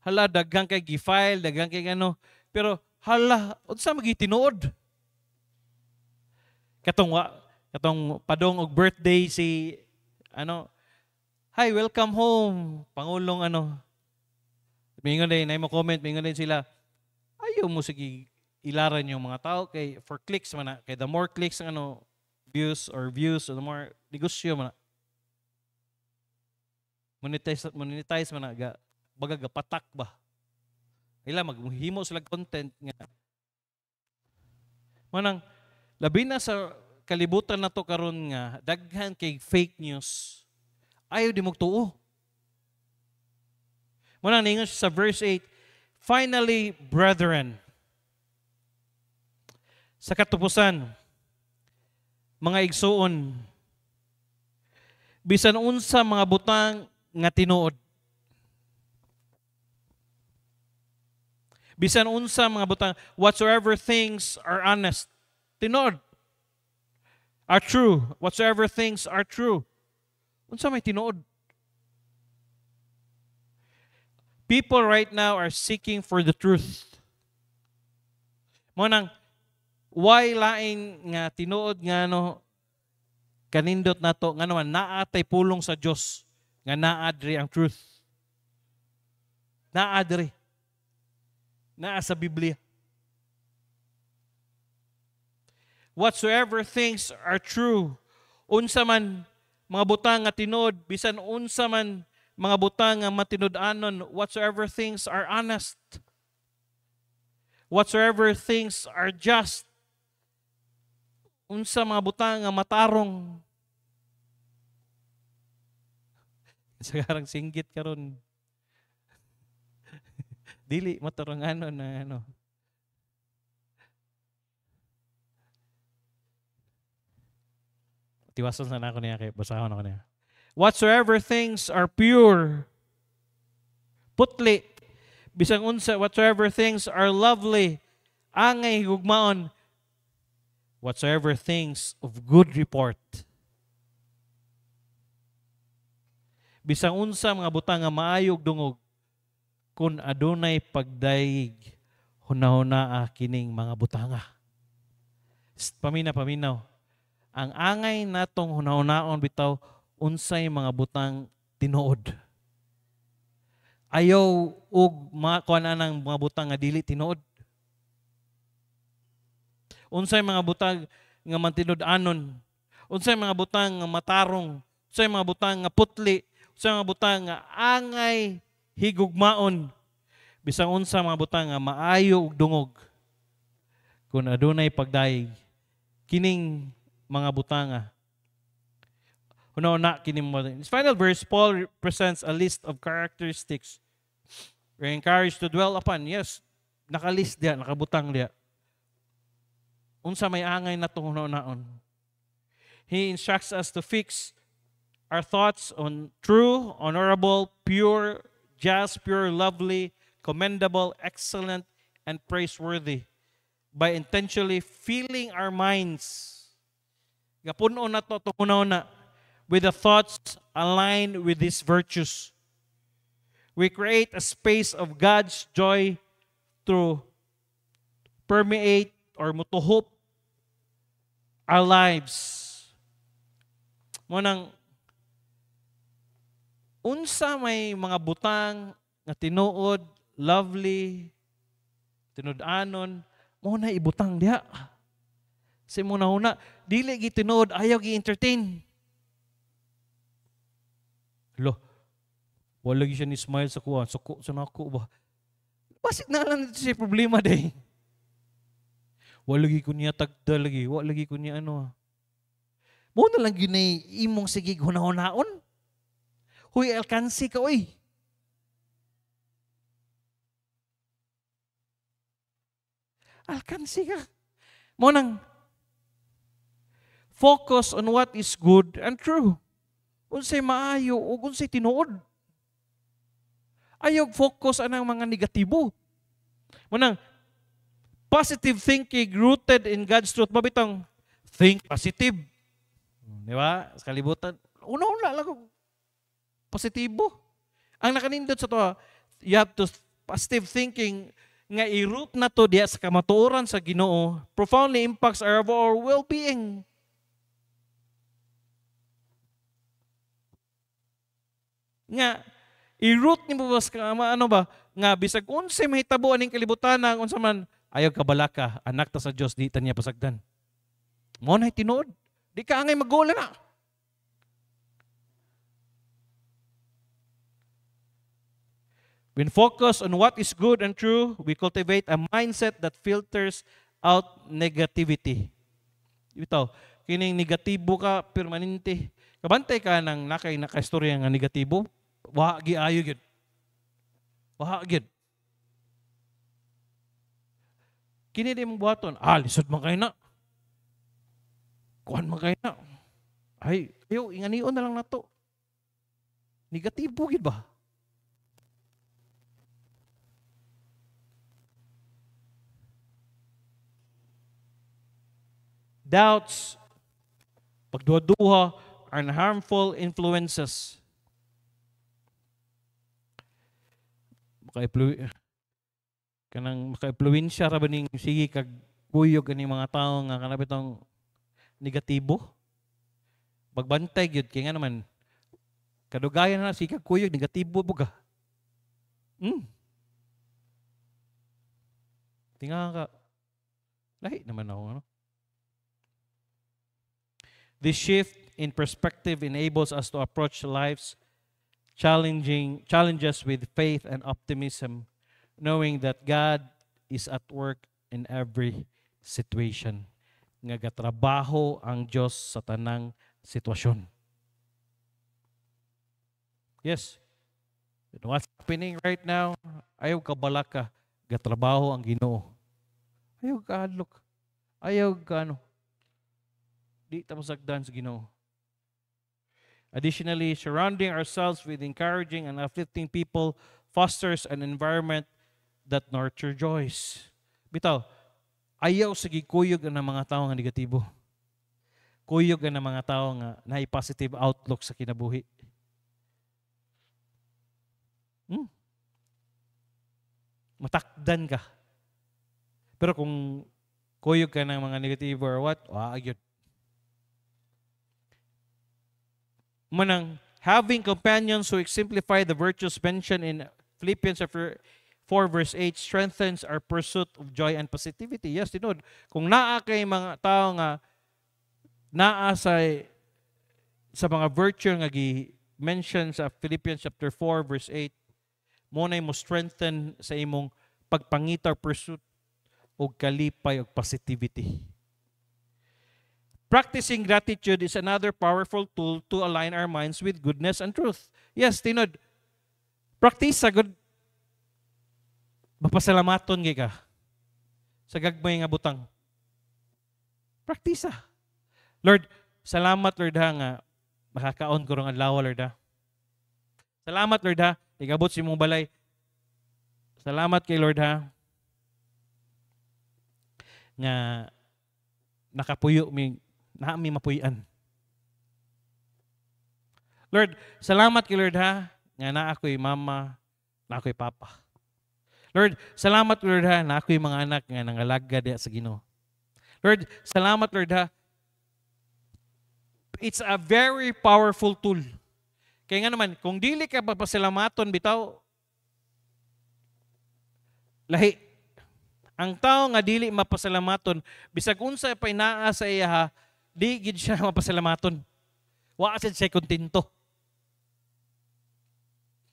hala, daghang kay gifile, daghang kay ano, pero hala, unsa magitinood? Katong padong og birthday si hi, welcome home, Pangulong mingon din, na mo comment, mingon din sila, ayaw mo sige ilaran yung mga tao kay for clicks man na, kay the more clicks views, the more negosyo man na. Monetize man na, baga gapatak ba. Ila maghimo sila content nga. Manang labi na sa kalibutan na to karon nga daghan kay fake news. Ayaw di magtuo. Muna ningon sa verse 8, finally, brethren, sa katupusan, mga igsuon, bisan unsa mga butang nga tinuod, bisan unsa mga butang, whatsoever things are honest, tinuod, are true, whatsoever things are true, unsa may tinuod. People right now are seeking for the truth. Mo nang why laing nga tinuod nga kanindot nato nga naman naatay pulong sa Dios nga naadri ang truth. Naadri. Naa sa Biblia. whatsoever things are true, unsa man mga butang nga tinuod, bisan unsa man mga butang nga matinud-anon, whatsoever things are honest, whatsoever things are just, unsa mga butang nga matarong. Sagarang singgit karon. Dili matarong na ano. Tiwason na ako niya kay basahon ako niya. Whatsoever things are pure, putli, bisang unsa, whatsoever things are lovely, angay higugmaon, whatsoever things of good report. Bisang unsa mga butang nga maayog dungog, kun adunay pagdaig, hunahuna kining mga butanga. Paminaw. Ang angay natong hunahunaon bitaw, unsay mga butang tinuod. Ayaw og kuan anang mga butang nga dili tinuod. Unsay mga butang nga mantinud-anon, unsay mga butang nga matarong, unsay mga butang nga putli, unsay mga butang nga angay higugmaon, bisang unsa mga butang nga maayo og dungog, kun adunay pagdaig kining mga butanga. Una kining mo. In this final verse, Paul presents a list of characteristics we're encouraged to dwell upon. Yes, nakalist diya, nakabutang diya. Unsa may angay na itong una-unaon. He instructs us to fix our thoughts on true, honorable, pure, just, pure, lovely, commendable, excellent, and praiseworthy by intentionally filling our minds gapuno na to una with the thoughts aligned with these virtues. We create a space of God's joy to permeate or mutuhop our lives. Munang unsa may mga butang nga tinuod, lovely, tinud-anon, mo na ibutang diha. Sa muna-una, dili gi tinuod, ayaw gi entertain. Lo, wala gi siya ni smile sa kuha, suko sa nako ba? Basig na lang ito siya problema day. Wala gi ko niya tagda lagi, wala gi ko niya ano. Mo na lang ginay imong sige hunahon-naon. Huy, alkansi ka, oy. Alkansi ka. Mo nang focus on what is good and true. Unsay maayo o unsay tinuod. Ayaw focus anang mga negatibo. Munang positive thinking rooted in God's truth. Mabitang think positive. Di ba? Sa kalibutan, una-una lang positibo. Ang nakanindot sa to, you have to positive thinking nga i-root na to diya sa kamatuoran sa Ginoo profoundly impacts our well-being. Nga i-root ni mo ano ba nga bisag unsay mahitabo aning kalibutan ang unsa man ayaw kabalaka anak ta sa Dios di ta niya pasagdan. Mo na tinuod. Di ka angay magola na. When focused on what is good and true, we cultivate a mindset that filters out negativity. Ito, kining negatibo ka permanente. Kabantay ka ng nakaistorya nga negatibo, wagi ayo gyud. Gyud. Kini di mong buhaton, lisod man kayo na. Kuhan man kayo na. Ay, inganion na lang na to. Negatibo gyud ba? Doubts, pagduha-duha, are harmful influences. Maka-influensya ra ba ning sige kag kuyog ani mga tao nga kanapit ang negatibo? Pagbantay gyud kay nga naman kadugayan na sige kag kuyog negatibo buga. Tinga ka. Lahi naman ako ano. This shift in perspective enables us to approach life's challenges with faith and optimism, knowing that God is at work in every situation. Nga gatrabaho ang Diyos sa tanang sitwasyon. Yes. What's happening right now? Ayaw ka balaka, gatrabaho ang Ginoo. Ayaw ka adlok. Ayaw ka ano. Di ta masagdan sa Ginoo. Additionally, surrounding ourselves with encouraging and uplifting people fosters an environment that nurture joys. Bitaw, ayaw sa gikuyog ang mga tao nga negatibo. Kuyog ang mga tao nga naay positive outlook sa kinabuhi. Matakdan ka. Pero kung kuyog ka ng mga negatibo or what, ayun. Manang, having companions who exemplify the virtues mentioned in Philippians 4 verse 8 strengthens our pursuit of joy and positivity. Yes, tinod. Kung naa kay mga tao nga naa sa mga virtue nga gi-mention sa Philippians 4 verse 8, mo na mo strengthen sa imong pagpangita or pursuit o kalipay o positivity. Practicing gratitude is another powerful tool to align our minds with goodness and truth. Yes, tinod. Practice sa good. Mapasalamaton ka sa gagmay nga butang. Practice. Lord, salamat Lord ha nga makakaon ko rong adlaw Lord ha. Salamat Lord ha, igabot si mong balay. Salamat kay Lord ha. Nga nakapuyo mi naami mapuyan. Lord, salamat kay Lord ha, nga na ako'y mama, na ako'y papa. Lord, salamat Lord ha, na ako'y mga anak nga nangalaga diya sa Ginoo. Lord, salamat Lord ha. It's a very powerful tool. Kaya nga naman, kung dili ka papasalamaton bitaw, lahi. Ang tao nga dili mapasalamaton, bisag unsa pa'y naa sa iya ha, di gid siya mapasalamaton. Wa sad siya kontento.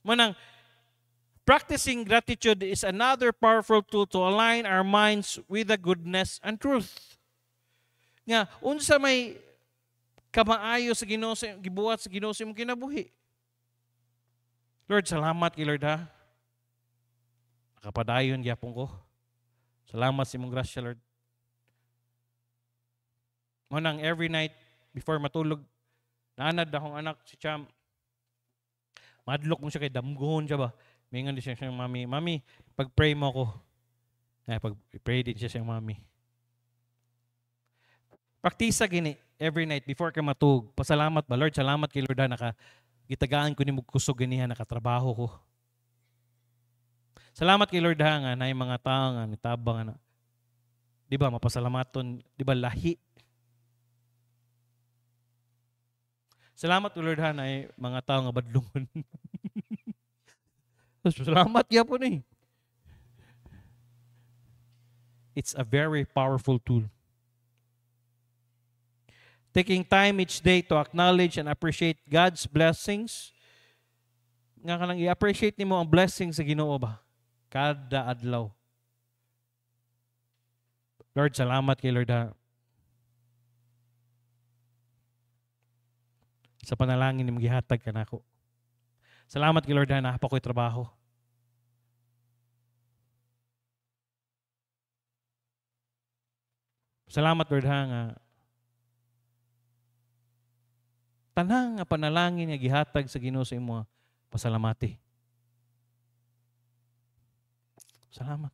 Manang, practicing gratitude is another powerful tool to align our minds with the goodness and truth. Nga, unsa may kamaayo sa Ginoo sa gibuhat sa Ginoo sa imong kinabuhi. Lord, salamat kay Lord ha. Nakapadayon gyapon ko. Salamat sa imong grasya, Lord. Manang every night before matulog, naanad akong anak si Cham. Madlok mo siya kay damgoon siya ba. Mingon din siya siyang mami. Mami, pag-pray mo ako. Pag-pray din siya siyang mami. Praktisa gini every night before ka matug. Pasalamat ba, Lord? Salamat kay Lord ha. Gitagaan ko ni mugkusog ganihan, nakatrabaho ko. Salamat kay Lord ha nga na yung mga tao nga nitabang na. Di ba, mapasalamaton, di ba, lahi. Salamat kay Lord ha na yung mga tao nga badlungon. Salamat yapon eh. It's a very powerful tool. Taking time each day to acknowledge and appreciate God's blessings. Nga ka lang i-appreciate nimo ang blessings sa Ginoo ba? Kada adlaw. Lord, salamat kay Lord ha. Sa panalangin ni magihatag ka nako. Salamat kay Lord ha, nahapa ko'y trabaho. Salamat Lord ha nga tanang nga panalangin nga gihatag sa Ginoo sa imo pasalamati. Salamat.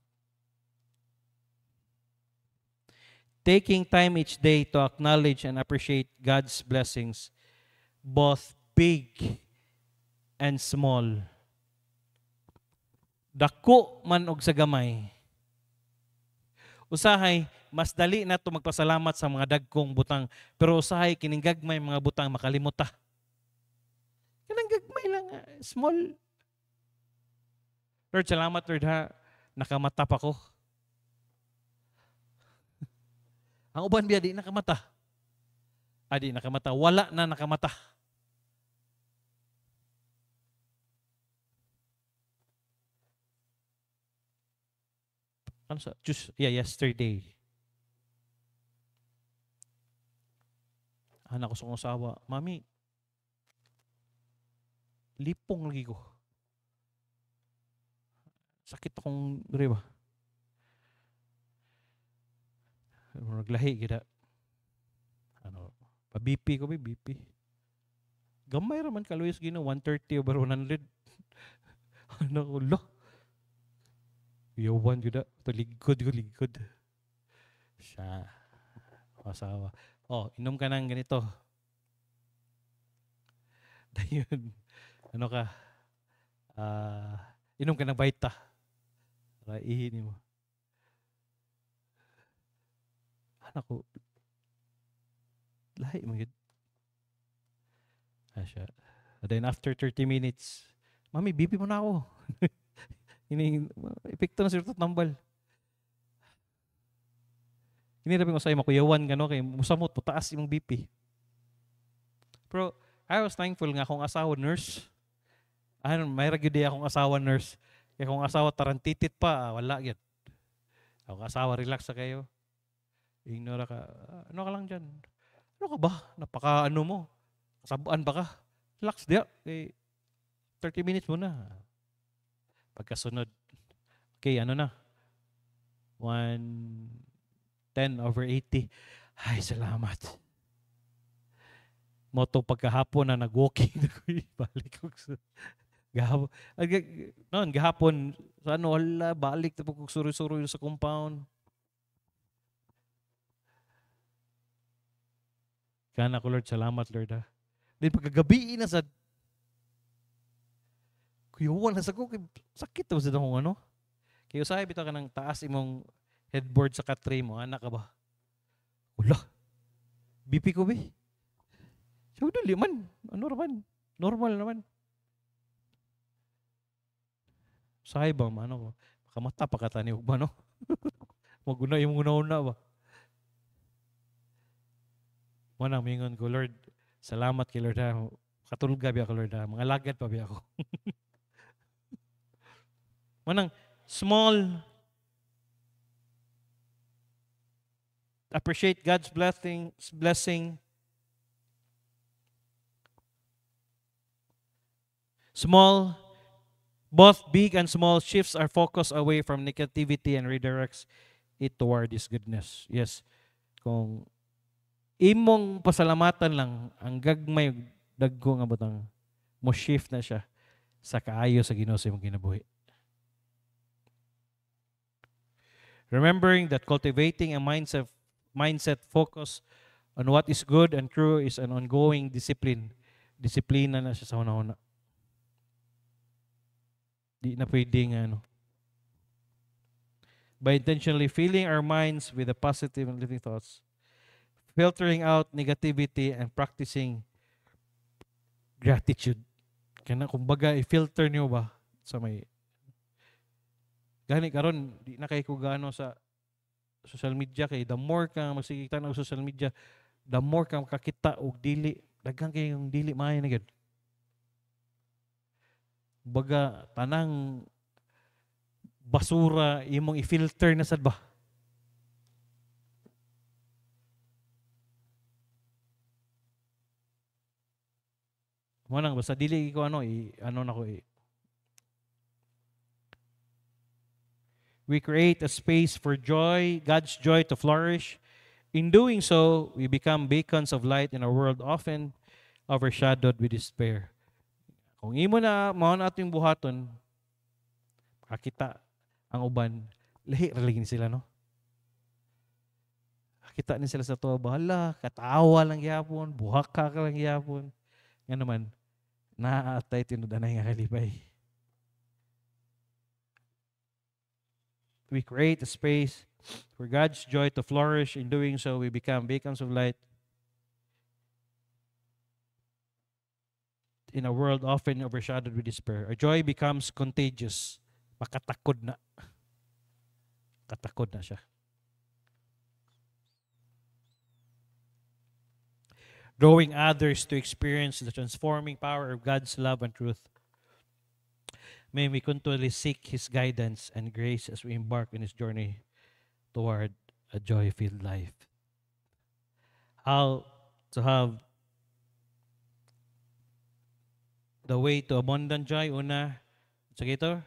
Taking time each day to acknowledge and appreciate God's blessings, both big and small. Dako man og sa gamay. Usahay, mas dali na ito magpasalamat sa mga dagkong butang. Pero usahay, kining gagmay mga butang makalimuta. Kanang gagmay lang, small. Lord, salamat Lord ha. Nakamata pa ko. Ang uban biya di nakamata. Adi nakamata. Wala na nakamata. Ano sa? Yesterday. Anak ko sa kong asawa, Mami, lipong lagi ko. Sakit akong diri ba? Naglahi kita. Ano, pa-BP ko, BP. Gamay raman ka, Luis Gino, 130 over 100. Ano ko, lo? Yawan ko na. Ito, ligod. Siya. Asawa. Oh, inom ka ng ganito. Dahil, ano ka, inom ka ng Vita. Para ihinin mo. Anak ko, lahi mo yun. Siya. And then after 30 minutes, Mami, BP mo na ako. Epekto na sila tambal. Hinirapin ko sa'yo, makuyawan ka, no? Kaya musamot, putaas yung BP. Pero, I was thankful nga akong asawa nurse. May ragyudi akong asawa nurse. Kaya akong asawa tarantitit pa, wala yun. Akong asawa, relax sa kayo. Ignora ka. Ano ka lang dyan? Ano ka ba? Napaka-ano mo? Kasabuan ba ka? Relax diya. 30 minutes muna. Pagkasunod. Okay, ano na? 110 over 80. Ay, salamat. Moto pagkahapon na nag-walking na ko, balik ko gahapon. Noon, gahapon, sa ano, wala, balik na pag suro-suro sa compound. Kana ko, Lord, salamat, Lord, ha. Then pagkagabi na sa kuyuwan na sa ko, sakit to sa kung ano. Kaya usahay bito ka ng taas imong headboard sa katray mo, anak ka ba? Wala. BP ko, be. So, dali man. Ano naman? Normal naman. Usahay ba, ano ko? Makamata pa kataniw ba, no? Maguna yung una-una ba? Manang mingon ko, Lord, salamat kay Lord, ha. Katulog gabi ako, Lord, ha. Mga lagad pa bi ako. Manang small, appreciate God's blessing. Small, both big and small shifts our focus away from negativity and redirects it toward His goodness. Yes. Kung imong pasalamatan lang, ang gagmay, dagko nga batang, mo shift na siya sa kaayo sa Ginoo sa imong kinabuhi. Remembering that cultivating a mindset focus on what is good and true is an ongoing discipline. Disiplina na siya sa una-una. Di na pwedeng ano. By intentionally filling our minds with the positive and living thoughts, filtering out negativity and practicing gratitude. Kaya kumbaga, i-filter niyo ba sa may gani karon di na kay ko gaano sa social media kay the more ka magsigitan og social media, the more ka makakita og dili, daghang kay yung dili maayo na gyud. Baga tanang basura imong i-filter na sad ba? Mo nang basta dili ko ano ano na ko we create a space for joy, God's joy to flourish. In doing so, we become beacons of light in a world often overshadowed with despair. Kung imo na mao na ating buhaton, makita ang uban, lahi raligin sila, no? Kita ni sila sa tuwa, bahala, katawa lang gyapon, buhaka ka lang gyapon. Nga naman, naatay tinudanay nga kalipay. We create a space for God's joy to flourish. In doing so, we become beacons of light in a world often overshadowed with despair. Our joy becomes contagious. Makatakod na. Katakod na siya. drawing others to experience the transforming power of God's love and truth. May we continually seek His guidance and grace as we embark on His journey toward a joy-filled life. How to have the way to abundant joy? Una, sige ito,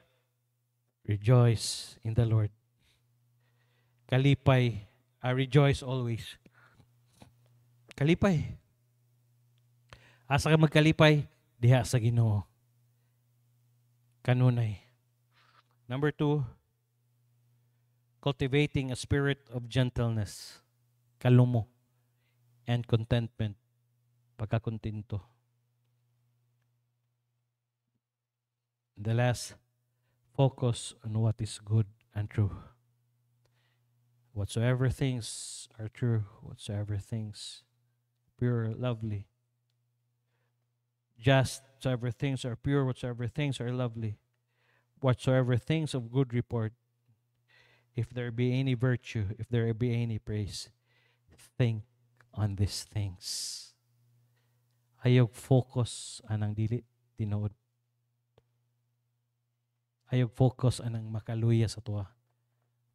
rejoice in the Lord. Kalipay, I rejoice always. Kalipay. Asa ka magkalipay? Diha sa Ginoo. Kanunay. Number 2, cultivating a spirit of gentleness, kalumo, and contentment, pagkakontento. The last, focus on what is good and true. Whatsoever things are true, whatsoever things pure, lovely, just, whatsoever things are pure, whatsoever things are lovely, whatsoever things of good report, if there be any virtue, if there be any praise, think on these things. Ayog focus anang dili tinuod. Ayog focus anang makaluya sa tuwa.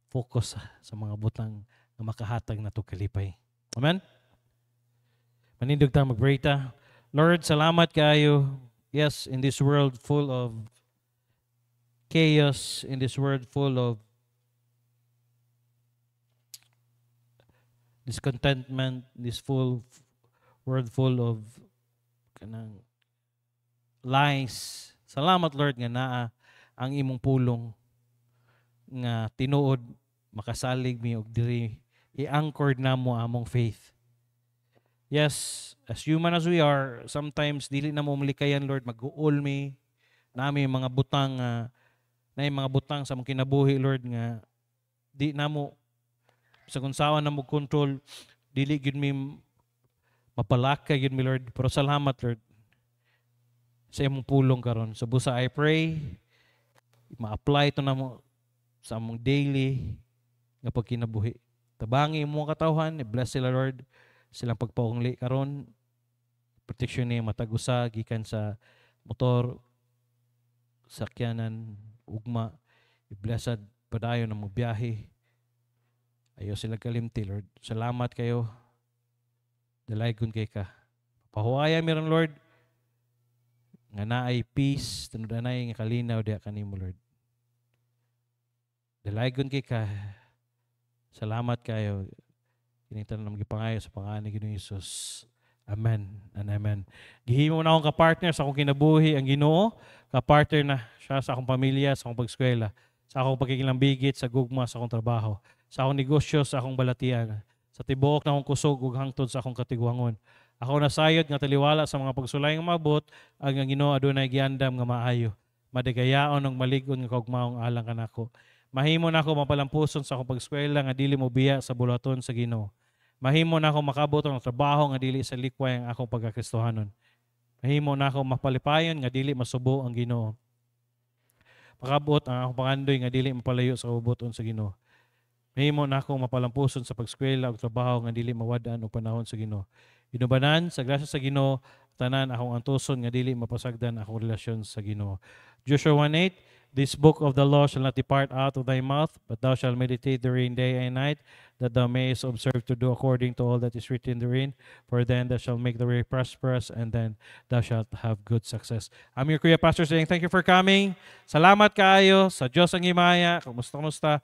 Focus sa mga butang na makahatag na to kalipay. Amen? Manindog tayo mag-pray ta. Lord, salamat kayo. Yes, in this world full of chaos, in this world full of discontentment, this world full of kanang lies. Salamat, Lord, nga naa ang imong pulong nga tinuod makasalig mi og diri i-anchored namo among faith. Yes, as human as we are, sometimes dili na mo malikayan, Lord, mag-uol mi nami mga butang na mga butang sa mong kinabuhi, Lord, nga di namo sa kunsawan na mo control, dili gyud mi mapalaka gyud mi, Lord. Pero salamat, Lord, sa imong pulong karon. So busa I pray ma-apply ito na mo sa among daily nga pagkinabuhi. Tabangi mo katawhan, bless sila, Lord, silang pagpaungli karon, protection ni matagusa gikan sa motor, sakyanan, ugma, i-blessed padayon na mo biyahe. Ayaw sila kalimti, Lord. Salamat kayo. Dalaygon kay ka. Pahuaya mi ron, Lord, nga naay peace, tanudanay nga kalinaw diha kanimo, Lord. Dalaygon kay ka. Salamat kayo. Kinitan na magipangayo sa pangalan ni Ginoong Hesus. Amen and amen. Gihimo na akong kapartner sa akong kinabuhi ang Ginoo. Kapartner na siya sa akong pamilya, sa akong pag-eskwela, sa akong pagkikilambigit, sa gugma, sa akong trabaho, sa akong negosyo, sa akong balatian, sa tibuok na akong kusog ug hangtod sa akong katiguangon. Ako nasayod nga taliwala sa mga pagsulay nga mabot, ang Ginoo adunay giandam nga maayo. Madigayaon ng malig-on nga kaugmaong alang kanako. Mahimo na ako mapalampuson sa akong pag-eskwela nga dili mo biya sa bulaton sa Ginoo. Mahimo na ako makabot ng trabaho nga dili sa likway ang akong pagkakristohanon. Mahimo na ako mapalipayon nga dili masubo ang Ginoo. Makabot ang akong pangandoy nga dili mapalayo sa uboton sa Ginoo. Mahimo na ako mapalampuson sa pag-eskwela ug trabaho nga dili mawad-an og panahon sa Ginoo. Inubanan sa grasya sa Ginoo tanan akong antuson nga dili mapasagdan akong relasyon sa Ginoo. Joshua 1:8, this book of the law shall not depart out of thy mouth, but thou shalt meditate therein day and night, that thou mayest observe to do according to all that is written therein. For then thou shalt make the way prosperous, and then thou shalt have good success. I'm your Kuya Pastor saying thank you for coming. Salamat kaayo sa Diyos ang himaya. Kumusta?